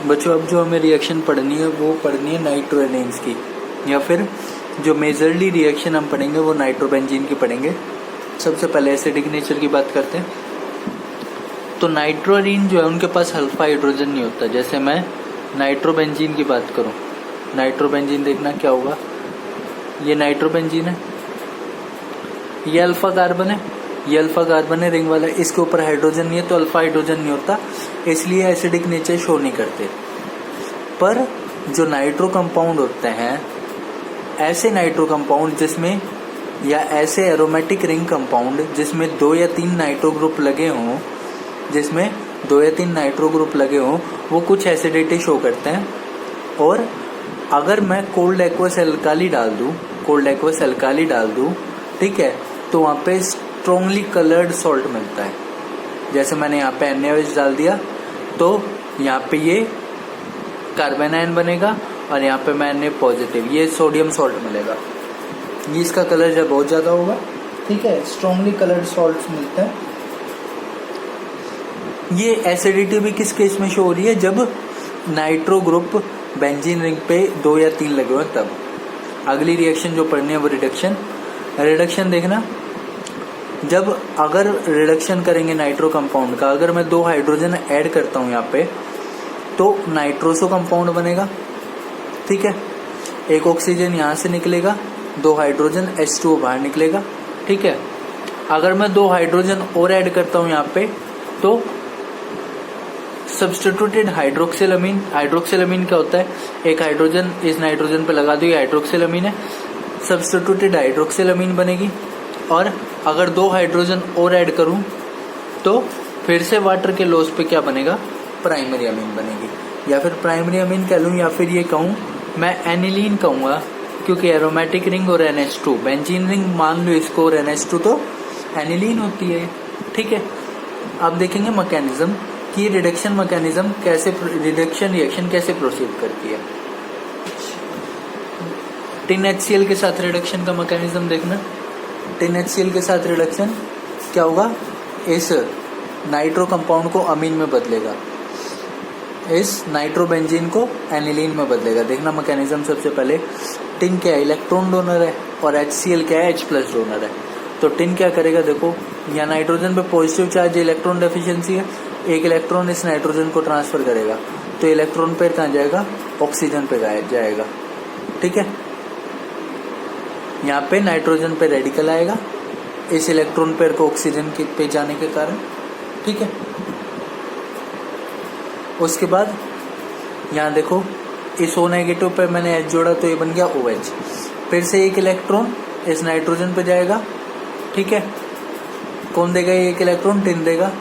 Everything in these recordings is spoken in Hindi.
बच्चों अब जो हमें रिएक्शन पढ़नी है वो पढ़नी है नाइट्रोएरेन्स की, या फिर जो मेजरली रिएक्शन हम पढ़ेंगे वो नाइट्रोबेंजीन की पढ़ेंगे। सबसे पहले एसिडिक नेचर की बात करते हैं। तो नाइट्रोएरीन जो है उनके पास अल्फा हाइड्रोजन नहीं होता। जैसे मैं नाइट्रोबेंजीन की बात करूं, नाइट्रोबेंजीन देखना क्या होगा, ये नाइट्रोबेंजीन है, ये अल्फा कार्बन है, ये अल्फा कार्बन है रिंग वाला, इसके ऊपर हाइड्रोजन नहीं है तो अल्फा हाइड्रोजन नहीं होता, इसलिए एसिडिक नेचर शो नहीं करते। पर जो नाइट्रो कंपाउंड होते हैं, ऐसे नाइट्रो कंपाउंड जिसमें, या ऐसे एरोमेटिक रिंग कंपाउंड जिसमें 2 या 3 नाइट्रो ग्रुप लगे हों, जिसमें 2 या 3 नाइट्रो ग्रुप लगे हों, वो कुछ एसिडिटी शो करते हैं। और अगर मैं कोल्ड एक्वस एल्काली डाल दूं, कोल्ड एक्वस एल्काली डाल दूं, ठीक है, तो वहाँ पे स्ट्रॉन्गली कलर्ड सॉल्ट मिलता है। जैसे मैंने यहाँ पे NaOH डाल दिया तो यहाँ पे ये कार्बन आयन बनेगा और यहाँ पे मैं Na पॉजिटिव, ये सोडियम सॉल्ट मिलेगा। ये इसका कलर जब बहुत ज़्यादा होगा, ठीक है, स्ट्रॉन्गली कलर्ड सॉल्ट्स मिलते हैं। ये एसिडिटी भी किस केस में शो हो रही है, जब नाइट्रो ग्रुप बेंजीन रिंग पे 2 या 3 लगे हुए तब। अगली रिएक्शन जो पढ़नी है वो रिडक्शन। रिडक्शन देखना, जब अगर रिडक्शन करेंगे नाइट्रो कंपाउंड का, अगर मैं 2 हाइड्रोजन ऐड करता हूँ यहाँ पे, तो नाइट्रोसो कंपाउंड बनेगा, ठीक है। एक ऑक्सीजन यहाँ से निकलेगा, 2 हाइड्रोजन H2O बाहर निकलेगा, ठीक है। अगर मैं 2 हाइड्रोजन और ऐड करता हूँ यहाँ पे, तो सब्स्टिट्यूटेड हाइड्रोक्सिलअमीन। हाइड्रोक्सिलअमीन क्या होता है, एक हाइड्रोजन इस नाइट्रोजन पे लगा दो, ये हाइड्रोक्सिलअमीन है, सब्स्टिट्यूटेड हाइड्रोक्सिलअमीन बनेगी। और अगर 2 हाइड्रोजन और ऐड करूं तो फिर से वाटर के लॉस पे क्या बनेगा, प्राइमरी अमीन बनेगी। या फिर प्राइमरी अमीन कह लूँ, या फिर ये कहूँ मैं एनिलीन कहूँगा, क्योंकि एरोमेटिक रिंग और NH2, बेंजीन रिंग मान लो इसको और NH2 तो एनिलीन होती है, ठीक है। अब देखेंगे मैकेनिज्म कि रिडक्शन मैकेनिज्म कैसे, रिडक्शन रिएक्शन कैसे प्रोसीड करती है। टिन HCl के साथ रिडक्शन का मैकेनिज्म देखना। टिन HCl के साथ रिडक्शन क्या होगा, इस नाइट्रो कंपाउंड को अमीन में बदलेगा, इस नाइट्रोबेंजीन को एनिलीन में बदलेगा। देखना मैकेनिज्म, सबसे पहले टिन क्या है, इलेक्ट्रॉन डोनर है, और HCl क्या है, H+ डोनर है। तो टिन क्या करेगा, देखो यहाँ नाइट्रोजन पे पॉजिटिव चार्ज, इलेक्ट्रॉन डेफिशिएंसी है, एक इलेक्ट्रॉन इस नाइट्रोजन को ट्रांसफर करेगा, तो इलेक्ट्रॉन पेयर कहाँ जाएगा, ऑक्सीजन पे जाएगा, ठीक है। यहाँ पे नाइट्रोजन पे रेडिकल आएगा इस इलेक्ट्रॉन पेयर को ऑक्सीजन पे जाने के कारण, ठीक है। उसके बाद यहाँ देखो इस O- पे मैंने H जोड़ा तो ये बन गया OH, फिर से एक इलेक्ट्रॉन इस नाइट्रोजन पे जाएगा, ठीक है। कौन देगा ये एक इलेक्ट्रॉन, टिन देगा।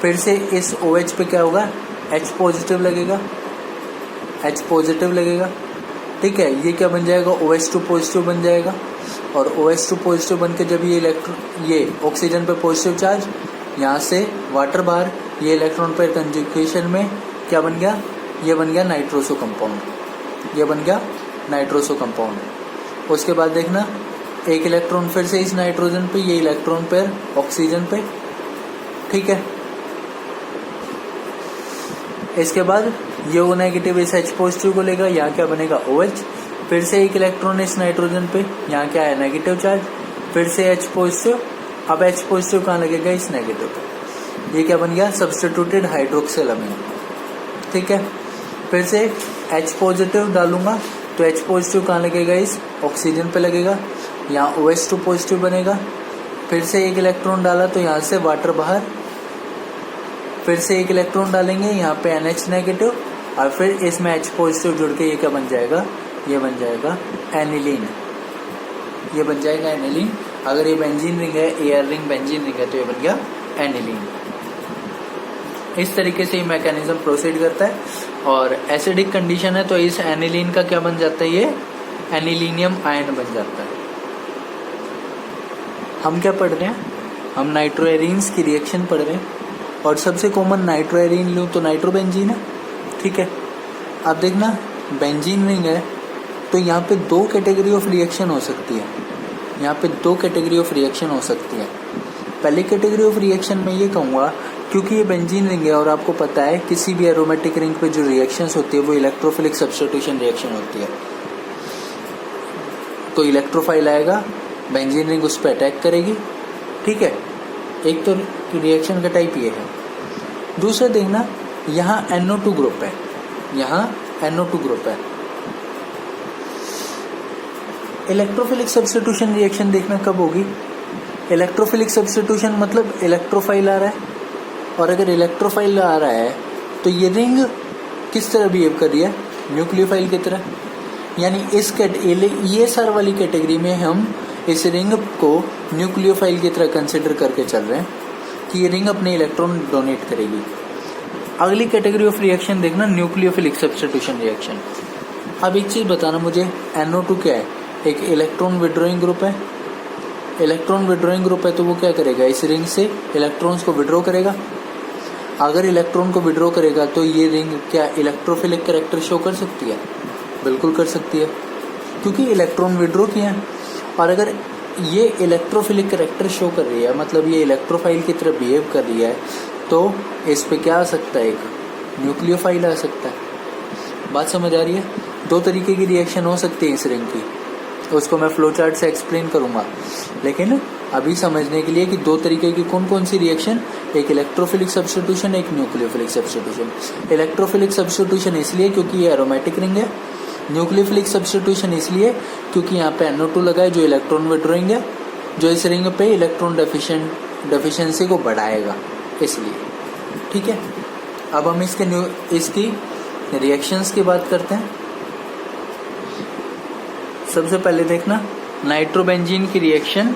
फिर से इस OH पे क्या होगा, H+ लगेगा, H+ लगेगा, ठीक है। ये क्या बन जाएगा, OH2 बन जाएगा, और OH2 बन के जब ये इलेक्ट्रॉन, ये ऑक्सीजन पे पॉजिटिव चार्ज, यहाँ से वाटर बाहर, ये इलेक्ट्रॉन पेयर कंजुगेशन में क्या बन गया, ये बन गया नाइट्रोसो कंपाउंड, ये बन गया नाइट्रोसो कंपाउंड। उसके बाद देखना एक इलेक्ट्रॉन फिर से इस नाइट्रोजन पे, ये इलेक्ट्रॉन पेयर ऑक्सीजन पे, ठीक है। इसके बाद ये O- इस H+ को लेगा, यहाँ क्या बनेगा OH, फिर से एक इलेक्ट्रॉन इस नाइट्रोजन पे, यहाँ क्या है नेगेटिव चार्ज, फिर से H+, अब H+ कहाँ लगेगा, इस नेगेटिव पे, ये क्या बन गया, सब्स्टिट्यूटेड हाइड्रोक्सिलअमीन, ठीक है। फिर से H+ डालूंगा तो H+ कहाँ लगेगा, इस ऑक्सीजन पे लगेगा, यहाँ OH2 बनेगा। फिर से एक इलेक्ट्रॉन डाला तो यहाँ से वाटर बाहर, फिर से एक इलेक्ट्रॉन डालेंगे यहाँ पे NH-, और फिर इसमें H+ जुड़ के ये क्या बन जाएगा, ये बन जाएगा एनिलीन, ये बन जाएगा एनिलीन। अगर ये बेंजीन रिंग है, एयर रिंग बेंजीन रिंग है, तो ये बन गया एनिलीन। इस तरीके से ये मैकेनिज्म प्रोसीड करता है। और एसिडिक कंडीशन है तो इस एनिलीन का क्या बन जाता है, ये एनिलीनियम आयन बन जाता है। हम क्या पढ़ रहे हैं, हम नाइट्रोएरीन्स की रिएक्शन पढ़ रहे हैं, और सबसे कॉमन नाइट्रोएरीन लूँ तो नाइट्रोबेंजीन है, ठीक है। अब देखना बेंजीन रिंग है तो यहाँ पे 2 कैटेगरी ऑफ रिएक्शन हो सकती है, यहाँ पे 2 कैटेगरी ऑफ रिएक्शन हो सकती है। पहली कैटेगरी ऑफ रिएक्शन में ये कहूँगा क्योंकि ये बेंजीन रिंग है और आपको पता है किसी भी एरोमेटिक रिंग पे जो रिएक्शंस होती है वो इलेक्ट्रोफिलिक सब्स्टिट्यूशन रिएक्शन होती है। तो इलेक्ट्रोफाइल आएगा, बेंजीन रिंग उस पर अटैक करेगी, ठीक है। एक तो रिएक्शन का टाइप ये है। दूसरा देखना, यहाँ NO2 ग्रुप है, यहाँ NO2 ग्रुप है। इलेक्ट्रोफिलिक सब्स्टिट्यूशन रिएक्शन देखना कब होगी। इलेक्ट्रोफिलिक सब्स्टिट्यूशन मतलब इलेक्ट्रोफाइल आ रहा है, और अगर इलेक्ट्रोफाइल आ रहा है तो ये रिंग किस तरह बिहेव कर रही है, न्यूक्लियोफाइल की तरह। यानी इस ESR वाली कैटेगरी में हम इस रिंग को न्यूक्लियोफाइल की तरह कंसिडर करके चल रहे हैं कि ये रिंग अपने इलेक्ट्रॉन डोनेट करेगी। अगली कैटेगरी ऑफ रिएक्शन देखना, न्यूक्लियोफिलिक सब्स्टिट्यूशन रिएक्शन। अब एक चीज बताना मुझे, NO2 क्या है, एक इलेक्ट्रॉन विड्रॉइंग ग्रुप है। इलेक्ट्रॉन विड्रॉइंग ग्रुप है तो वो क्या करेगा, इस रिंग से इलेक्ट्रॉन्स को विड्रॉ करेगा। अगर इलेक्ट्रॉन को विड्रॉ करेगा तो ये रिंग क्या इलेक्ट्रोफिलिक कैरेक्टर शो कर सकती है? बिल्कुल कर सकती है, क्योंकि इलेक्ट्रॉन विड्रॉ किया है। और अगर ये इलेक्ट्रोफिलिक कैरेक्टर शो कर रही है, मतलब ये इलेक्ट्रोफाइल की तरह बिहेव कर रही है, तो इस पे क्या आ सकता है, एक न्यूक्लियोफाइल आ सकता है। बात समझ आ रही है? दो तरीके की रिएक्शन हो सकती है इस रिंग की, उसको मैं फ्लो चार्ट से एक्सप्लेन करूंगा, लेकिन अभी समझने के लिए कि दो तरीके की कौन कौन सी रिएक्शन, एक इलेक्ट्रोफिलिक सब्स्टिट्यूशन, एक न्यूक्लियोफिलिक सब्स्टिट्यूशन। इलेक्ट्रोफिलिक सब्स्टिट्यूशन इसलिए क्योंकि ये एरोमेटिक रिंग है, न्यूक्लियोफिलिक सब्स्टिट्यूशन इसलिए क्योंकि यहाँ पे NO2 लगा है जो इलेक्ट्रॉन विड्रॉइंग है, जो इस रिंग पे इलेक्ट्रॉन डेफिशिएंसी को बढ़ाएगा, इसलिए। ठीक है, अब हम इसकी रिएक्शंस की बात करते हैं। सबसे पहले देखना, नाइट्रोबेंजीन की reaction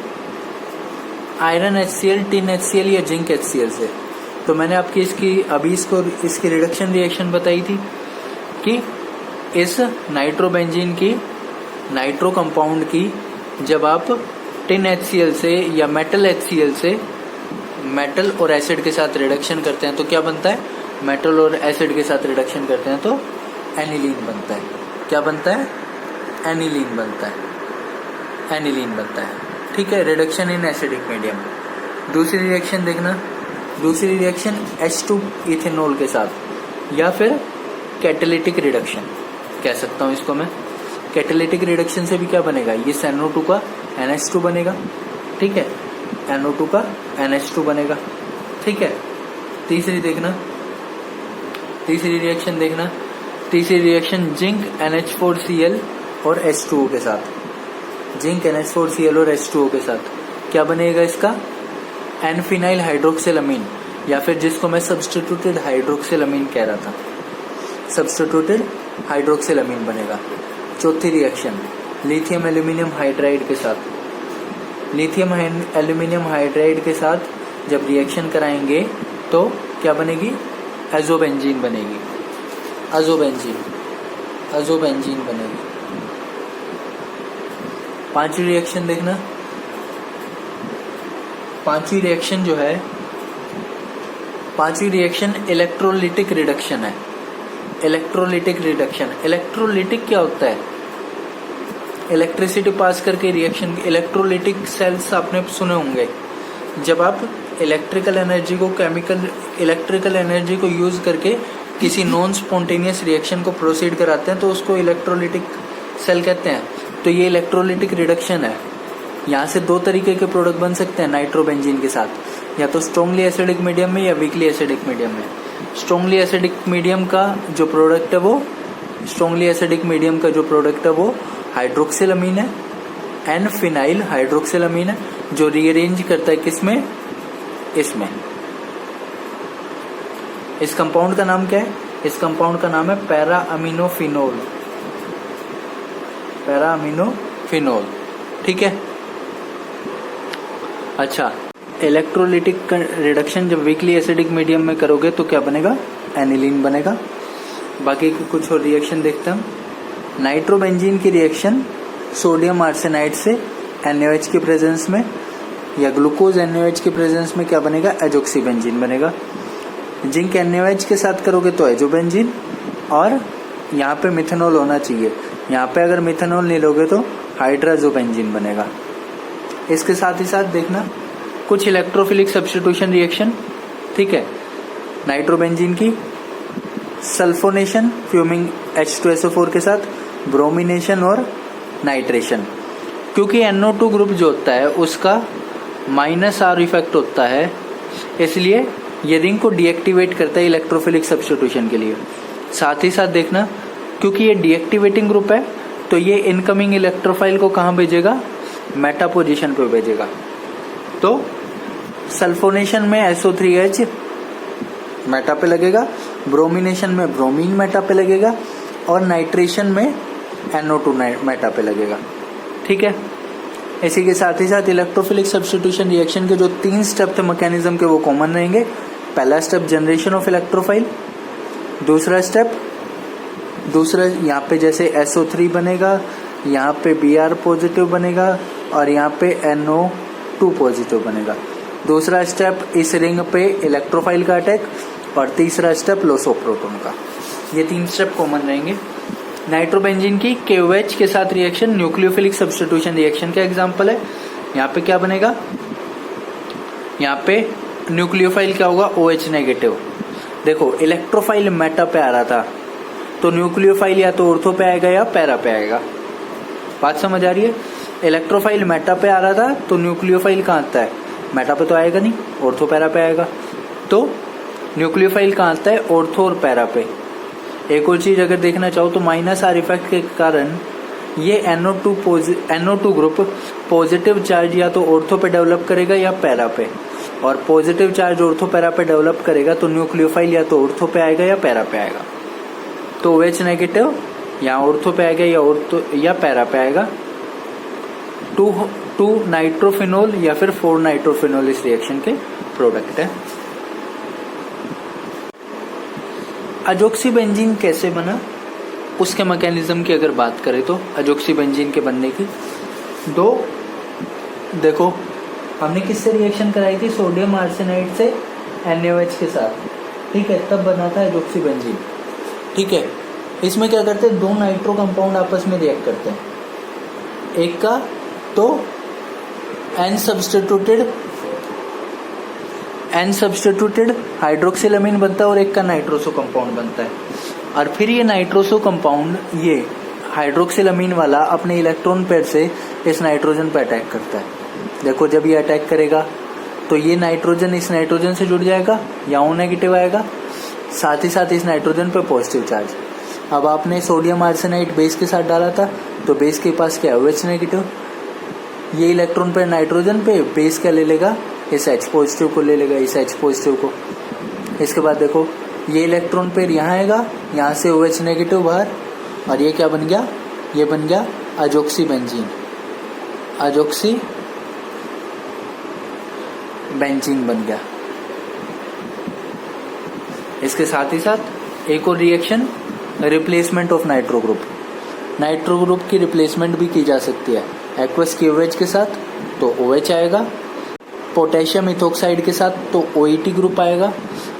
iron HCl, tin HCl या जिंक HCl से। तो मैंने आपकी इसकी रिडक्शन रिएक्शन बताई थी कि इस नाइट्रोबेंजीन की नाइट्रो कंपाउंड की जब आप टिन HCl से या मेटल HCl से मेटल और एसिड के साथ रिडक्शन करते हैं तो क्या बनता है, मेटल और एसिड के साथ रिडक्शन करते हैं तो एनिलीन बनता है। क्या बनता है? एनिलीन बनता है, एनिलीन बनता है। ठीक है, रिडक्शन इन एसिडिक मीडियम। दूसरी रिएक्शन देखना, दूसरी रिएक्शन H2 इथेनॉल के साथ या फिर कैटालिटिक रिडक्शन कह सकता हूँ इसको मैं। कैटालिटिक रिडक्शन से भी क्या बनेगा, ये NO2 का NH2 बनेगा। ठीक है, NO2 का NH2 बनेगा। ठीक है, तीसरी देखना, तीसरी रिएक्शन देखना, तीसरी रिएक्शन जिंक NH4Cl और H2O के साथ। जिंक NH4Cl और H2O के साथ क्या बनेगा इसका, एनफिनाइल हाइड्रोक्सिलअमीन, या फिर जिसको मैं सब्स्टिट्यूटेड हाइड्रोक्सिलअमीन कह रहा था, सब्स्टिट्यूटेड हाइड्रोक्सिलअमीन बनेगा। चौथी रिएक्शन लिथियम एल्यूमिनियम हाइड्राइड के साथ। लिथियम एल्यूमिनियम हाइड्राइड के साथ जब रिएक्शन कराएंगे तो क्या बनेगी, एजोबेंजीन बनेगी। अजोबेंजीन बनेगी। पांचवी रिएक्शन देखना, पांचवी रिएक्शन जो है, पांचवी रिएक्शन इलेक्ट्रोलिटिक रिडक्शन है। इलेक्ट्रोलिटिक रिडक्शन, इलेक्ट्रोलिटिक क्या होता है, इलेक्ट्रिसिटी पास करके रिएक्शन। इलेक्ट्रोलिटिक सेल्स आपने सुने होंगे, जब आप इलेक्ट्रिकल एनर्जी को इलेक्ट्रिकल एनर्जी को यूज करके किसी नॉन स्पॉन्टेनियस रिएक्शन को प्रोसीड कराते हैं तो उसको इलेक्ट्रोलिटिक सेल कहते हैं। तो ये इलेक्ट्रोलिटिक रिडक्शन है। यहाँ से दो तरीके के प्रोडक्ट बन सकते हैं नाइट्रोबेंजीन के साथ, या तो स्ट्रॉन्गली एसिडिक मीडियम में या वीकली एसिडिक मीडियम में। स्ट्रॉन्गली एसिडिक मीडियम का जो प्रोडक्ट है वो, स्ट्रॉन्गली एसिडिक मीडियम का जो प्रोडक्ट है वो हाइड्रोक्सिलअमीन है, एन फिनाइल हाइड्रोक्सिलअमीन है, जो रीअरेंज करता है किसमें, इसमें। इस कंपाउंड का नाम क्या है, इस कंपाउंड का नाम है पैरा अमीनोफिनोल। पैरा अमीनोफिनोल। ठीक है, अच्छा, इलेक्ट्रोलिटिक रिडक्शन जब वीकली एसिडिक मीडियम में करोगे तो क्या बनेगा, एनिलीन बनेगा। बाकी कुछ और रिएक्शन देखते हैं। नाइट्रोबेंजीन की रिएक्शन सोडियम आर्सेनाइड से NaOH की प्रेजेंस में या ग्लूकोज NaOH की प्रेजेंस में क्या बनेगा, एजोक्सीबेंजीन बनेगा। जिंक NaOH के साथ करोगे तो एजोबेंजीन, और यहाँ पे मिथेनॉल होना चाहिए। यहाँ पे अगर मिथेनॉल नहीं लोगे तो हाइड्राजोबेंजीन बनेगा। इसके साथ ही साथ देखना कुछ इलेक्ट्रोफिलिक सब्स्टिट्यूशन रिएक्शन। ठीक है, नाइट्रोबेंजीन की सल्फोनेशन फ्यूमिंग H2SO4 के साथ, ब्रोमिनेशन और नाइट्रेशन। क्योंकि NO2 ग्रुप जो होता है उसका -R इफेक्ट होता है, इसलिए ये रिंग को डीएक्टिवेट करता है इलेक्ट्रोफिलिक सब्स्टिट्यूशन के लिए। साथ ही साथ देखना, क्योंकि ये डीएक्टिवेटिंग ग्रुप है तो ये इनकमिंग इलेक्ट्रोफाइल को कहाँ भेजेगा, मेटा पोजीशन पे भेजेगा। तो सल्फोनेशन में SO3H मेटा पे लगेगा, ब्रोमिनेशन में ब्रोमीन मेटा पे लगेगा और नाइट्रेशन में NO2 मेटा पे लगेगा। ठीक है। इसी के साथ ही साथ इलेक्ट्रोफिलिक सब्स्टिट्यूशन रिएक्शन के जो 3 स्टेप थे मैकेनिज्म के वो कॉमन रहेंगे। पहला स्टेप जनरेशन ऑफ इलेक्ट्रोफाइल, दूसरा यहाँ पे जैसे SO3 बनेगा, यहाँ पे Br पॉजिटिव बनेगा और यहाँ पे NO2 पॉजिटिव बनेगा। दूसरा स्टेप इस रिंग पे इलेक्ट्रोफाइल का अटैक और तीसरा स्टेप लॉस ऑफ प्रोटॉन का। ये 3 स्टेप कॉमन रहेंगे। नाइट्रोबेंजीन की KOH के साथ रिएक्शन न्यूक्लियोफिलिक सब्स्टिट्यूशन रिएक्शन का एग्जांपल है। यहाँ पे क्या बनेगा, यहाँ पे न्यूक्लियोफाइल क्या होगा, OH नेगेटिव। देखो इलेक्ट्रोफाइल मेटा पे आ रहा था तो न्यूक्लियोफाइल या तो ऑर्थो पे आएगा या पैरा पे आएगा। बात समझ आ रही है। इलेक्ट्रोफाइल मेटा पे आ रहा था तो न्यूक्लियोफाइल कहाँ आता है, मेटा पे तो आएगा नहीं, ऑर्थो पैरा पे आएगा। तो न्यूक्लियोफाइल कहाँ आता है, ऑर्थो और पैरा पे। एक और चीज अगर देखना चाहो तो -R इफेक्ट के कारण ये NO2 ग्रुप पॉजिटिव चार्ज या तो ऑर्थो पे डेवलप करेगा या पैरा पे, और पॉजिटिव चार्ज ऑर्थो पैरा पे डेवलप करेगा तो न्यूक्लियोफाइल या तो ऑर्थो पे आएगा या पैरा पे आएगा। तो OH नेगेटिव यहाँ ऑर्थो पे आएगा या पैरा पे आएगा। 2 नाइट्रोफिनोल या फिर 4 नाइट्रोफिनोल इस रिएक्शन के प्रोडक्ट है। अजोक्सीबेंजीन कैसे बना, उसके मैकेनिज्म की अगर बात करें तो अजोक्सीबेंजीन के बनने की देखो हमने किससे रिएक्शन कराई थी, सोडियम आर्सेनाइड से NaOH के साथ। ठीक है, तब बना था अजोक्सीबेंजीन। ठीक है, इसमें क्या करते हैं, 2 नाइट्रो कंपाउंड आपस में रिएक्ट करते हैं। एक का तो N सब्स्टिट्यूटेड हाइड्रोक्सिलामीन बनता है और एक का नाइट्रोसो कंपाउंड बनता है। और फिर ये नाइट्रोसो कंपाउंड ये हाइड्रोक्सिलामीन वाला अपने इलेक्ट्रॉन पेयर से इस नाइट्रोजन पे अटैक करता है। देखो जब ये अटैक करेगा तो ये नाइट्रोजन इस नाइट्रोजन से जुड़ जाएगा, या O नेगेटिव आएगा, साथ ही साथ इस नाइट्रोजन पे पॉजिटिव चार्ज। अब आपने सोडियम आर्सेनाइड बेस के साथ डाला था तो बेस के पास क्या है, OH नेगेटिव। ये इलेक्ट्रॉन पेयर नाइट्रोजन पे बेस क्या ले लेगा, इस H पॉजिटिव को ले लेगा, इस H पॉजिटिव को। इसके बाद देखो ये इलेक्ट्रॉन पेयर यहाँ आएगा, यहाँ से OH नेगेटिव बाहर, और ये क्या बन गया, ये बन गया अजोक्सीबेंजीन। अजोक्सीबेंजीन बन गया। इसके साथ ही साथ एक और reaction, replacement of nitro group. Nitro group की रिप्लेसमेंट भी की जा सकती है। एक्वस KOH के साथ तो OH आएगा, पोटेशियम इथोक्साइड के साथ तो OET ग्रुप आएगा,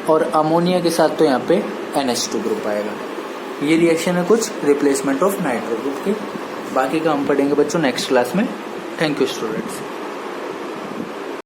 और अमोनिया के साथ तो यहाँ पे NH2 ग्रुप आएगा। ये रिएक्शन है कुछ रिप्लेसमेंट ऑफ नाइट्रो ग्रुप की। बाकी का हम पढ़ेंगे बच्चों नेक्स्ट क्लास में। Thank you students.